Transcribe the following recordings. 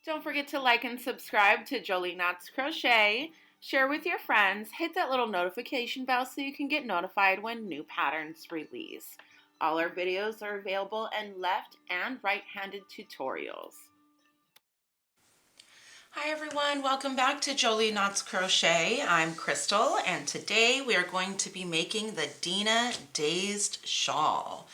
Don't forget to like and subscribe to Jolie Knots Crochet. Share with your friends. Hit that little notification bell so you can get notified when new patterns release. All our videos are available in left and right-handed tutorials. Hi everyone, welcome back to Jolie Knots Crochet. I'm Crystal and today we are going to be making the Dina Dazed shawl.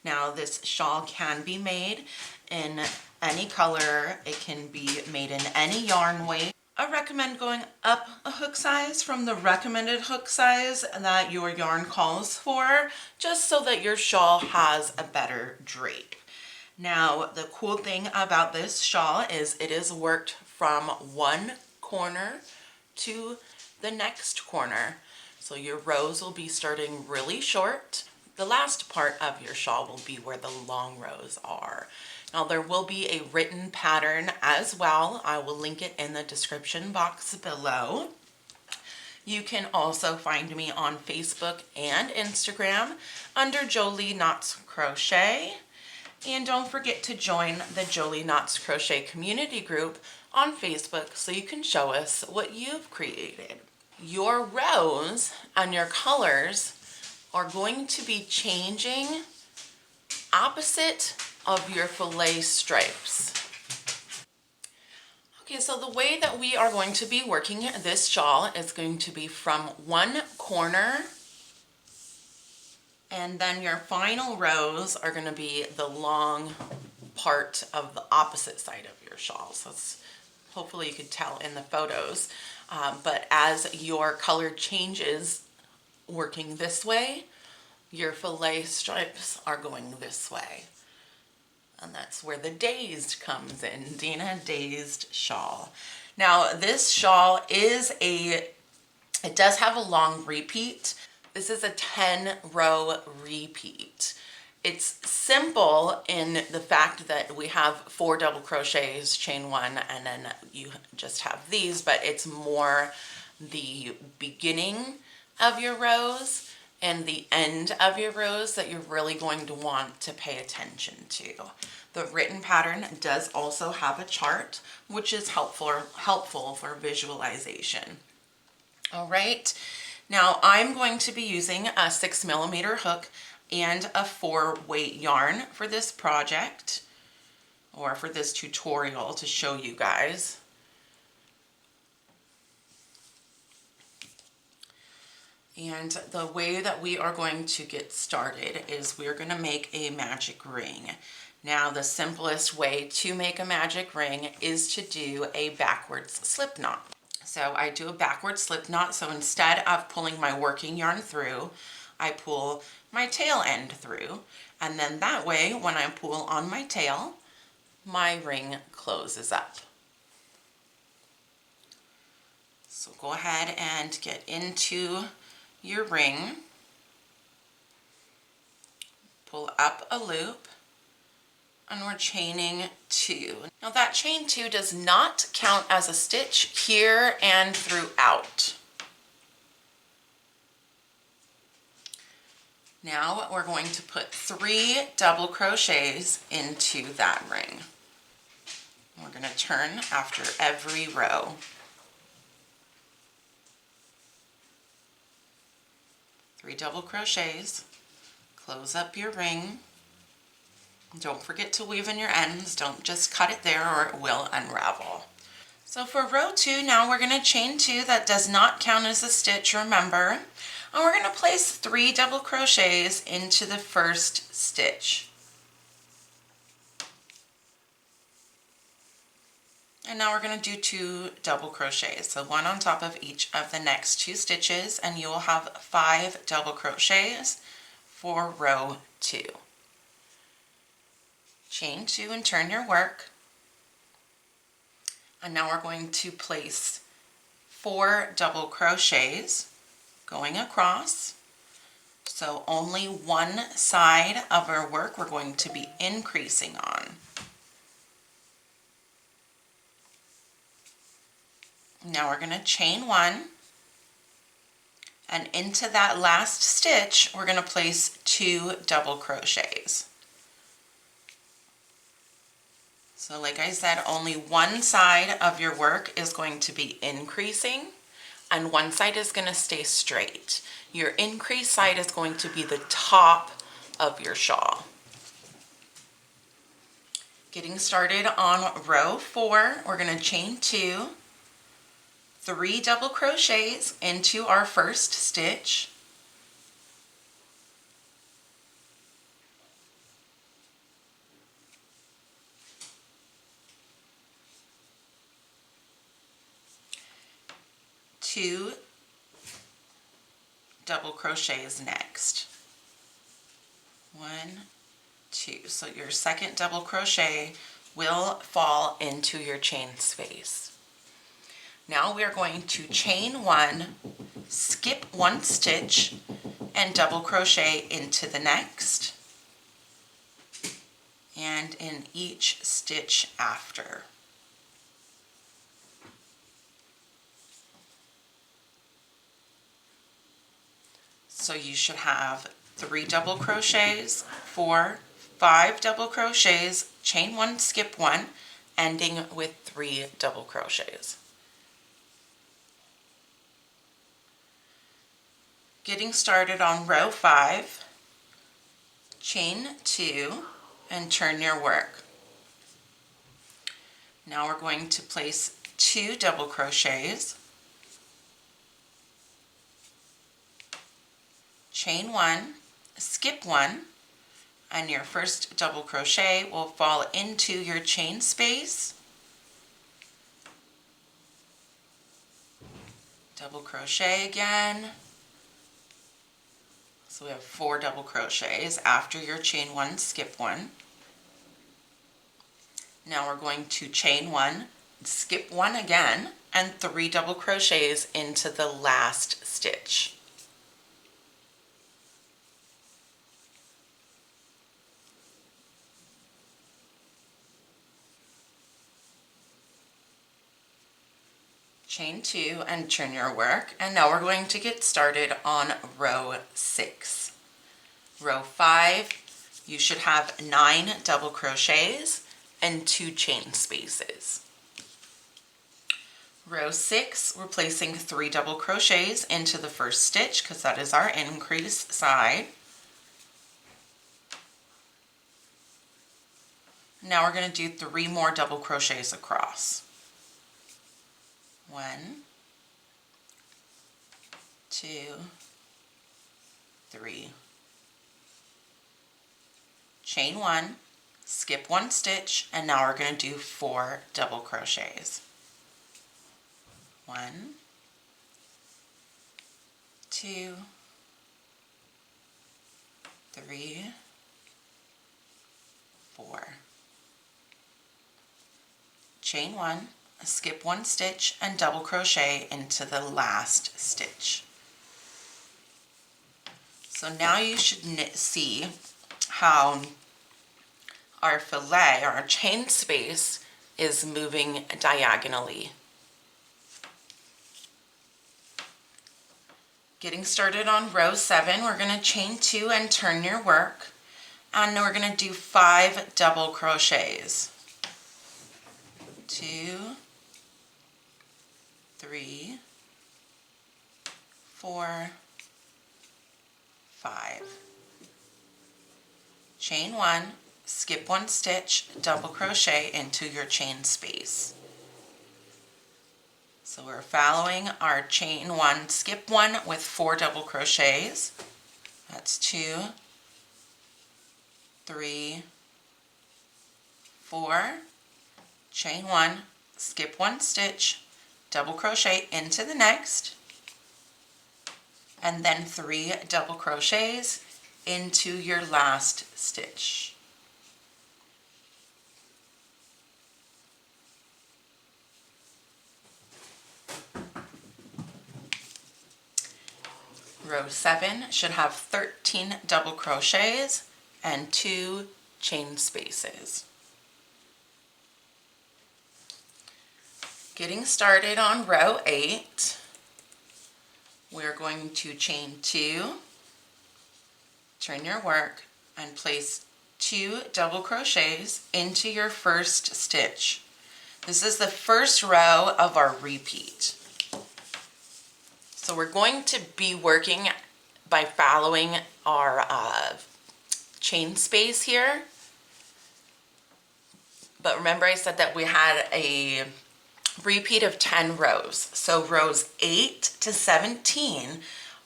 Now this shawl can be made in any color. It can be made in any yarn weight. I recommend going up a hook size from the recommended hook size that your yarn calls for, just so that your shawl has a better drape. Now the cool thing about this shawl is it is worked from one corner to the next corner. So your rows will be starting really short. The last part of your shawl will be where the long rows are. Now there will be a written pattern as well. I will link it in the description box below. You can also find me on Facebook and Instagram under Jolie Knots Crochet. And don't forget to join the Jolie Knots Crochet community group on Facebook so you can show us what you've created. Your rows and your colors are going to be changing opposite of your fillet stripes. Okay, so the way that we are going to be working this shawl is going to be from one corner, and then your final rows are going to be the long part of the opposite side of your shawl. So it's, hopefully you could tell in the photos, but as your color changes working this way, your fillet stripes are going this way. And that's where the Dazed comes in, Dina Dazed shawl. Now this shawl is it does have a long repeat. This is a 10-row repeat. It's simple in the fact that we have 4 double crochets, chain 1, and then you just have these, but it's more the beginning of your rows and the end of your rows that you're really going to want to pay attention to. The written pattern does also have a chart, which is helpful for visualization. All right, now I'm going to be using a 6mm hook and a 4-weight yarn for this project, or for this tutorial to show you guys. And the way that we are going to get started is we're going to make a magic ring. Now the simplest way to make a magic ring is to do a backwards slip knot. So I do a backward slip knot, so instead of pulling my working yarn through, I pull my tail end through, and then that way when I pull on my tail, my ring closes up. So go ahead and get into your ring, pull up a loop, and we're chaining 2. Now that chain 2 does not count as a stitch here and throughout. Now we're going to put 3 double crochets into that ring. We're going to turn after every row. Three double crochets, close up your ring. Don't forget to weave in your ends. Don't just cut it there or it will unravel. So for row 2, now we're going to chain 2. That does not count as a stitch, remember. And we're going to place 3 double crochets into the first stitch. And now we're going to do 2 double crochets, so 1 on top of each of the next 2 stitches, and you will have 5 double crochets for row 2. Chain 2 and turn your work. And now we're going to place 4 double crochets going across. So only one side of our work we're going to be increasing on. Now we're going to chain 1, and into that last stitch we're going to place 2 double crochets. So like I said, only one side of your work is going to be increasing and one side is going to stay straight. Your increased side is going to be the top of your shawl. Getting started on row 4, we're going to chain 2, 3 double crochets into our first stitch, two double crochets next. 1, 2. So your second double crochet will fall into your chain space. Now we are going to chain 1, skip 1 stitch, and double crochet into the next and in each stitch after. So you should have 3 double crochets, 4, 5 double crochets, chain 1, skip 1, ending with 3 double crochets. Getting started on row 5, chain 2 and turn your work. Now we're going to place 2 double crochets, chain 1, skip 1, and your first double crochet will fall into your chain space. Double crochet again. So we have 4 double crochets after your chain 1, skip 1. Now we're going to chain 1, skip 1 again, and 3 double crochets into the last stitch. Chain 2 and turn your work, and now we're going to get started on row 6. Row 5, you should have 9 double crochets and 2 chain spaces. Row 6, we're placing 3 double crochets into the first stitch because that is our increased side. Now we're going to do 3 more double crochets across. 1, 2, 3. Chain 1, skip 1 stitch, and now we're going to do 4 double crochets. 1, 2, 3, 4. Chain 1, skip 1 stitch, and double crochet into the last stitch. So now you should see how our fillet, or our chain space, is moving diagonally. Getting started on row 7, we're going to chain 2 and turn your work, and we're going to do 5 double crochets. 2, 3, 4, 5. Chain 1, skip 1 stitch, double crochet into your chain space. So we're following our chain 1, skip 1 with 4 double crochets. That's 2, 3, 4. Chain 1, skip 1 stitch, double crochet into the next, and then 3 double crochets into your last stitch. Row 7 should have 13 double crochets and 2 chain spaces. Getting started on row 8, we're going to chain 2, turn your work, and place 2 double crochets into your first stitch. This is the first row of our repeat. So we're going to be working by following our chain space here. But remember I said that we had a repeat of 10 rows. So rows 8 to 17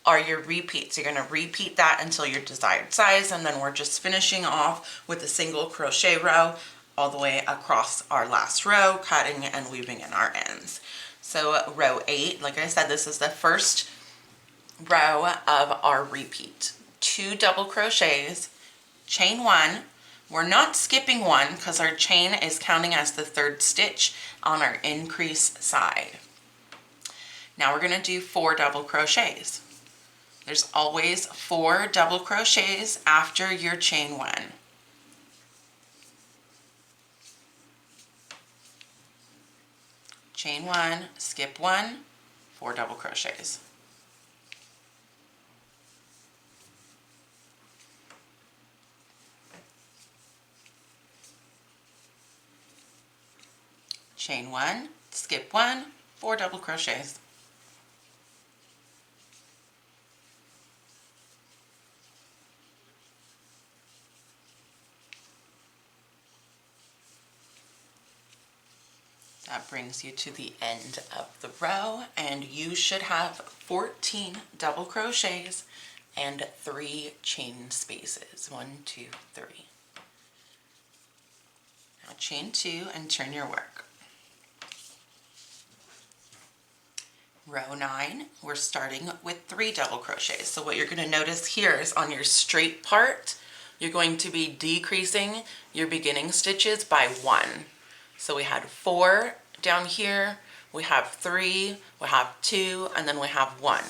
are your repeats. You're going to repeat that until your desired size, and then we're just finishing off with a single crochet row all the way across our last row, cutting and weaving in our ends. So row 8, like I said, this is the first row of our repeat. 2 double crochets, chain 1. We're not skipping one because our chain is counting as the 3rd stitch on our increase side. Now we're going to do 4 double crochets. There's always 4 double crochets after your chain 1. Chain 1, skip 1, 4 double crochets. Chain 1, skip 1, 4 double crochets. That brings you to the end of the row, and you should have 14 double crochets and 3 chain spaces. 1, 2, 3. Now chain 2 and turn your work. Row 9, we're starting with 3 double crochets. So what you're going to notice here is on your straight part, you're going to be decreasing your beginning stitches by 1. So we had 4 down here, we have 3, we have 2, and then we have 1.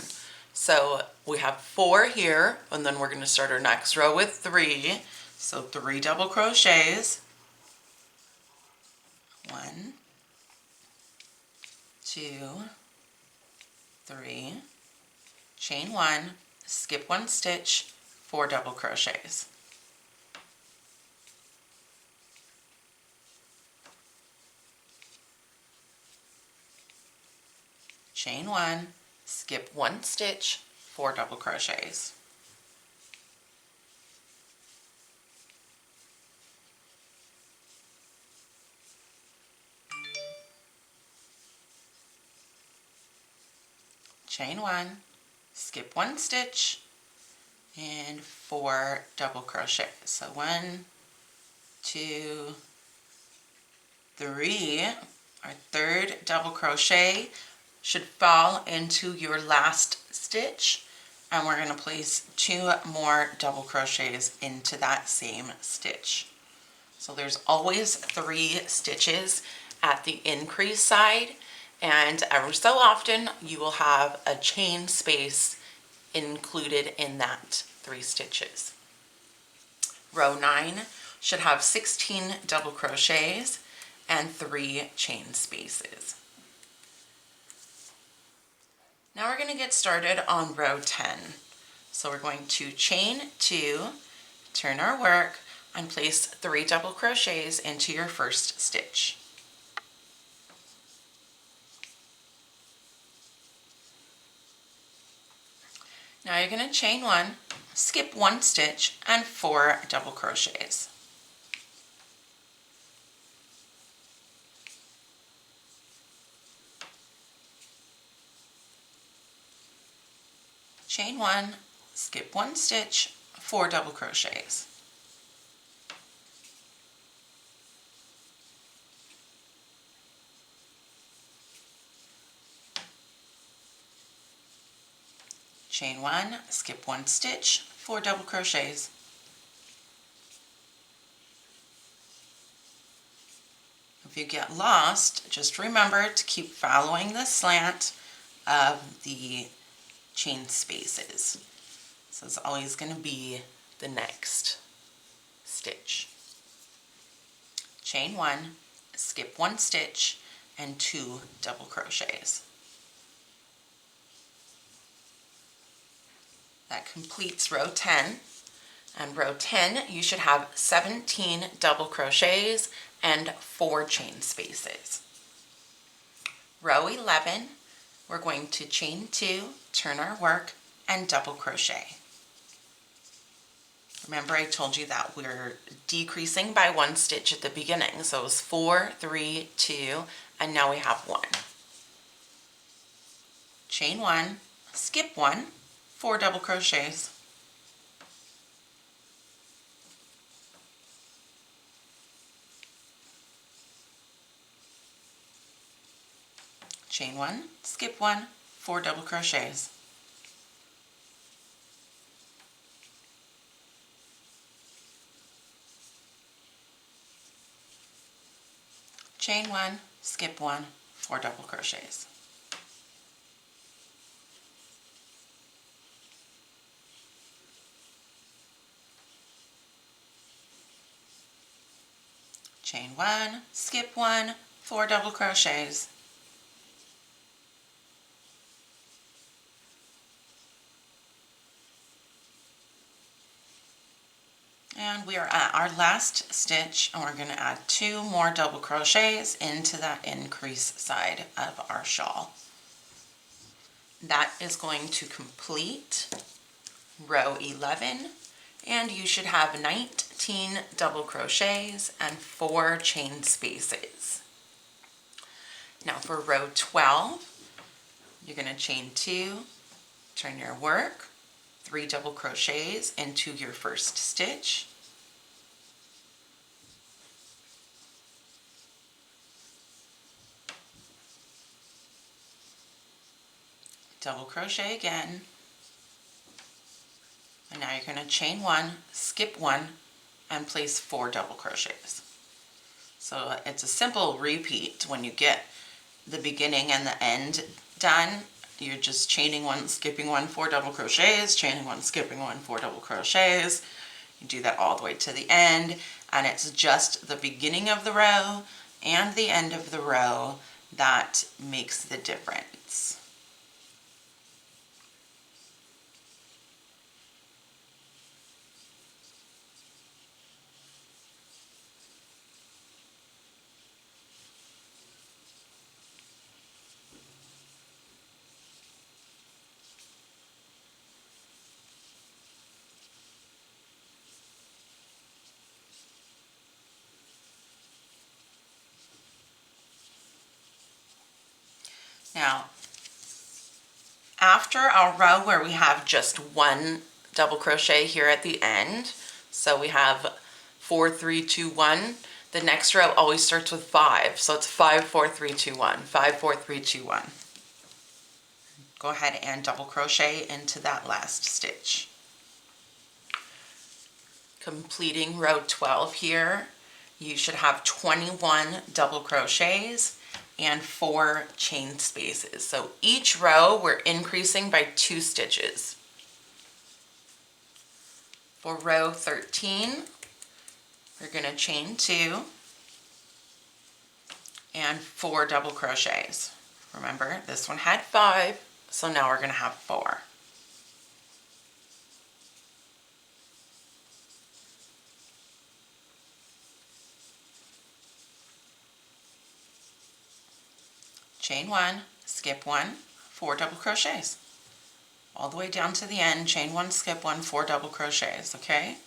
So we have 4 here, and then we're going to start our next row with 3. So 3 double crochets. 1, 2, 3, chain 1, skip 1 stitch, 4 double crochets. Chain 1, skip 1 stitch, 4 double crochets. Chain 1, skip 1 stitch, and 4 double crochets. So 1, 2, 3. Our 3rd double crochet should fall into your last stitch, and we're going to place 2 more double crochets into that same stitch. So there's always 3 stitches at the increase side, and every so often you will have a chain space included in that 3 stitches. Row 9 should have 16 double crochets and 3 chain spaces. Now we're going to get started on row 10. So we're going to chain 2, turn our work, and place 3 double crochets into your first stitch. Now you're going to chain 1, skip 1 stitch, and 4 double crochets. Chain 1, skip 1 stitch, 4 double crochets. Chain 1, skip 1 stitch, 4 double crochets. If you get lost, just remember to keep following the slant of the chain spaces. So it's always going to be the next stitch. Chain 1, skip 1 stitch, and 2 double crochets. That completes row 10. And row 10, you should have 17 double crochets and 4 chain spaces. Row 11, we're going to chain 2, turn our work, and double crochet. Remember I told you that we're decreasing by 1 stitch at the beginning, so it was 4, 3, 2, and now we have 1. Chain 1, skip 1, 4 double crochets. Chain 1, skip 1, 4 double crochets. Chain 1, skip 1, 4 double crochets. Chain 1, skip 1, 4 double crochets. And we are at our last stitch, and we're going to add 2 more double crochets into that increase side of our shawl. That is going to complete row 11, and you should have 19 double crochets and 4 chain spaces. Now for row 12, you're going to chain 2, turn your work, 3 double crochets into your first stitch, double crochet again, and now you're going to chain 1, skip 1, and place 4 double crochets. So it's a simple repeat. When you get the beginning and the end done, you're just chaining 1, skipping 1, 4 double crochets, chaining 1, skipping 1, 4 double crochets. You do that all the way to the end, and it's just the beginning of the row and the end of the row that makes the difference. Now, after our row where we have just 1 double crochet here at the end, so we have 4, 3, 2, 1, the next row always starts with 5, so it's 5, 4, 3, 2, 1, 5, 4, 3, 2, 1. Go ahead and double crochet into that last stitch. Completing row 12 here, you should have 21 double crochets and 4 chain spaces. So each row we're increasing by 2 stitches. For row 13, we're going to chain 2 and 4 double crochets. Remember, this one had 5, so now we're going to have 4. Chain 1, skip 1, 4 double crochets. All the way down to the end, chain 1, skip 1, 4 double crochets, okay?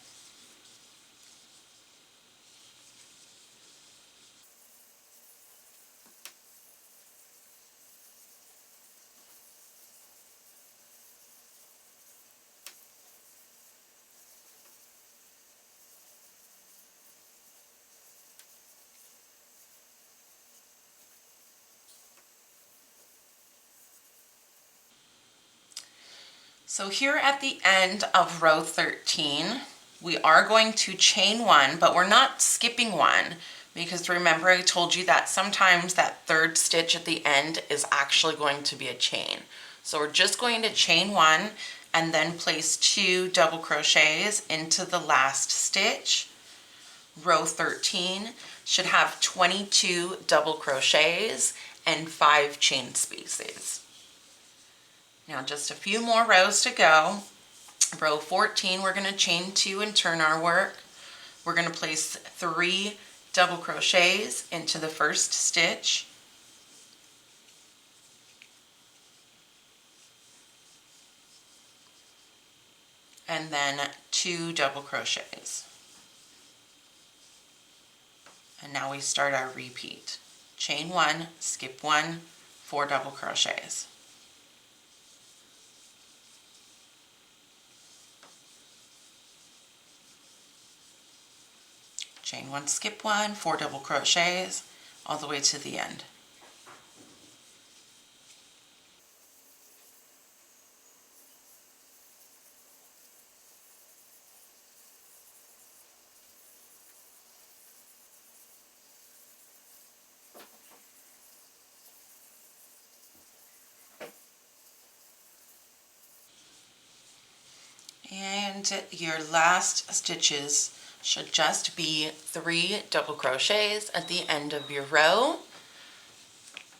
So here at the end of row 13, we are going to chain 1, but we're not skipping 1, because remember I told you that sometimes that 3rd stitch at the end is actually going to be a chain. So we're just going to chain 1 and then place 2 double crochets into the last stitch. Row 13 should have 22 double crochets and 5 chain spaces. Now just a few more rows to go. Row 14, we're going to chain 2 and turn our work. We're going to place 3 double crochets into the first stitch. And then 2 double crochets. And now we start our repeat. Chain 1, skip 1, 4 double crochets. Chain 1, skip 1, 4 double crochets, all the way to the end. And your last stitches should just be 3 double crochets at the end of your row.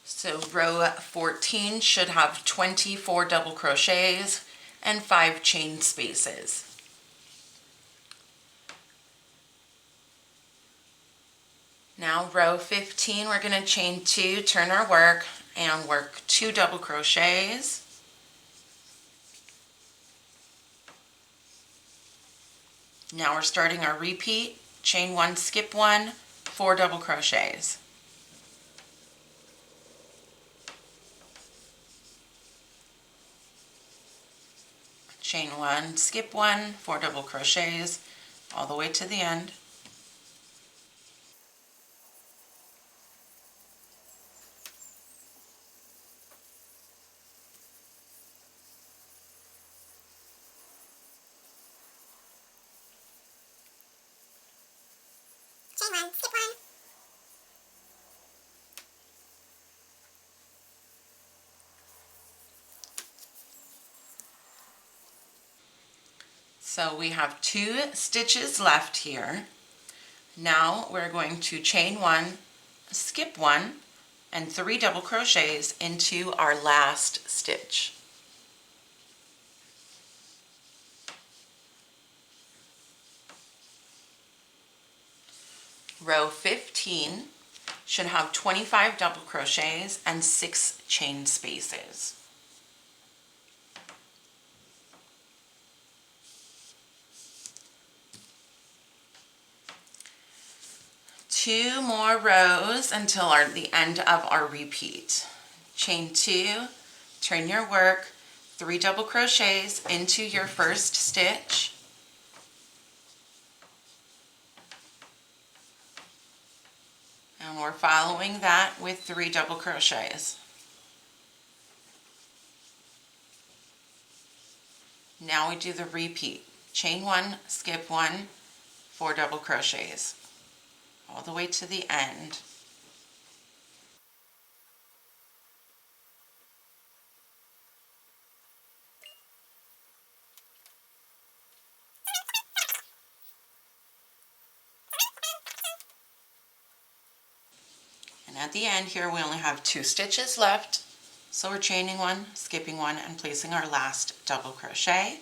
So row 14 should have 24 double crochets and 5 chain spaces. Now row 15, we're going to chain 2, turn our work, and work 2 double crochets. Now we're starting our repeat. Chain 1, skip 1, 4 double crochets. Chain 1, skip 1, 4 double crochets, all the way to the end. Chain 1, skip 1. So we have 2 stitches left here. Now we're going to chain 1, skip 1, and 3 double crochets into our last stitch. Row 15 should have 25 double crochets and 6 chain spaces. Two more rows until the end of our repeat. Chain 2, turn your work, 3 double crochets into your first stitch. And we're following that with 3 double crochets. Now we do the repeat. Chain 1, skip 1, 4 double crochets, all the way to the end. And at the end here we only have 2 stitches left, so we're chaining 1, skipping 1, and placing our last double crochet.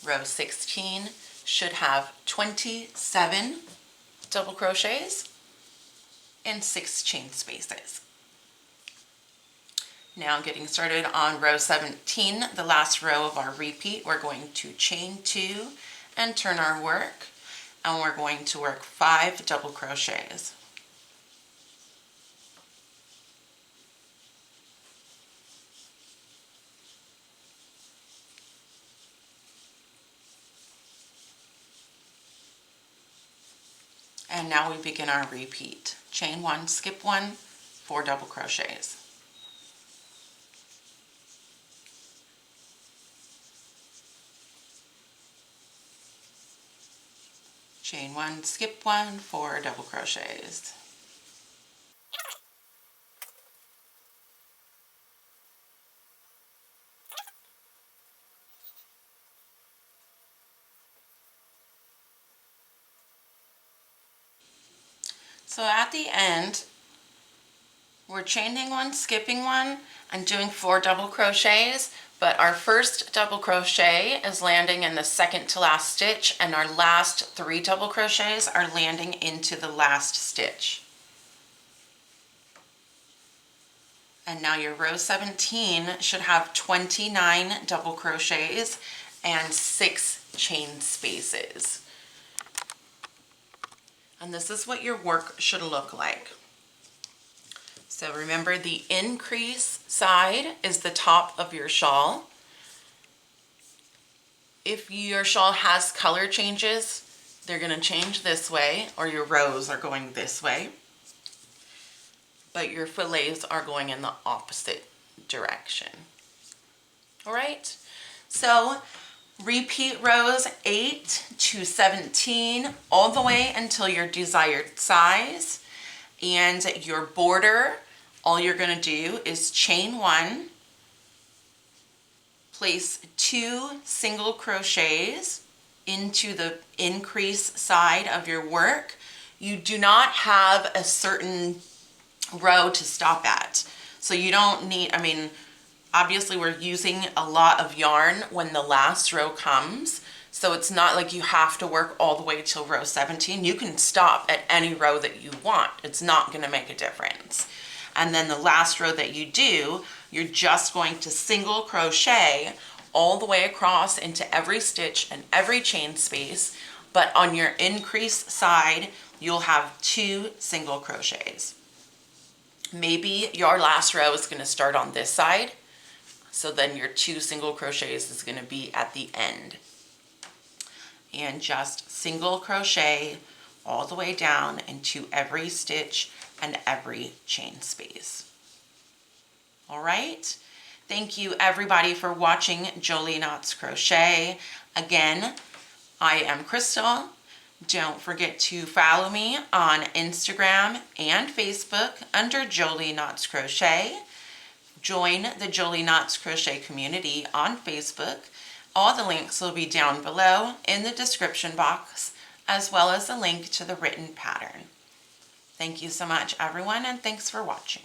Row 16 should have 27 double crochets and 6 chain spaces. Now getting started on row 17, the last row of our repeat, we're going to chain 2 and turn our work, and we're going to work 5 double crochets. And now we begin our repeat. Chain 1, skip 1, 4 double crochets. Chain 1, skip 1, 4 double crochets. So at the end, We're chaining one, skipping one, and doing 4 double crochets, but our first double crochet is landing in the second to last stitch, and our last 3 double crochets are landing into the last stitch. And now your row 17 should have 29 double crochets and 6 chain spaces. And this is what your work should look like. So remember, the increase side is the top of your shawl. If your shawl has color changes, they're going to change this way, or your rows are going this way. But your fillets are going in the opposite direction. All right, so repeat rows 8 to 17 all the way until your desired size. And your border, all you're going to do is chain 1, place 2 single crochets into the increase side of your work. You do not have a certain row to stop at. So you don't need, I mean, obviously we're using a lot of yarn when the last row comes. So it's not like you have to work all the way till row 17. You can stop at any row that you want. It's not going to make a difference. And then the last row that you do, you're just going to single crochet all the way across into every stitch and every chain space. But on your increase side, you'll have 2 single crochets. Maybe your last row is going to start on this side, so then your 2 single crochets is going to be at the end. And just single crochet all the way down into every stitch and every chain space. All right, thank you everybody for watching Jolie Knots Crochet. Again, I am Crystal. Don't forget to follow me on Instagram and Facebook under Jolie Knots Crochet. Join the Jolie Knots Crochet community on Facebook. All the links will be down below in the description box, as well as a link to the written pattern. Thank you so much, everyone, and thanks for watching.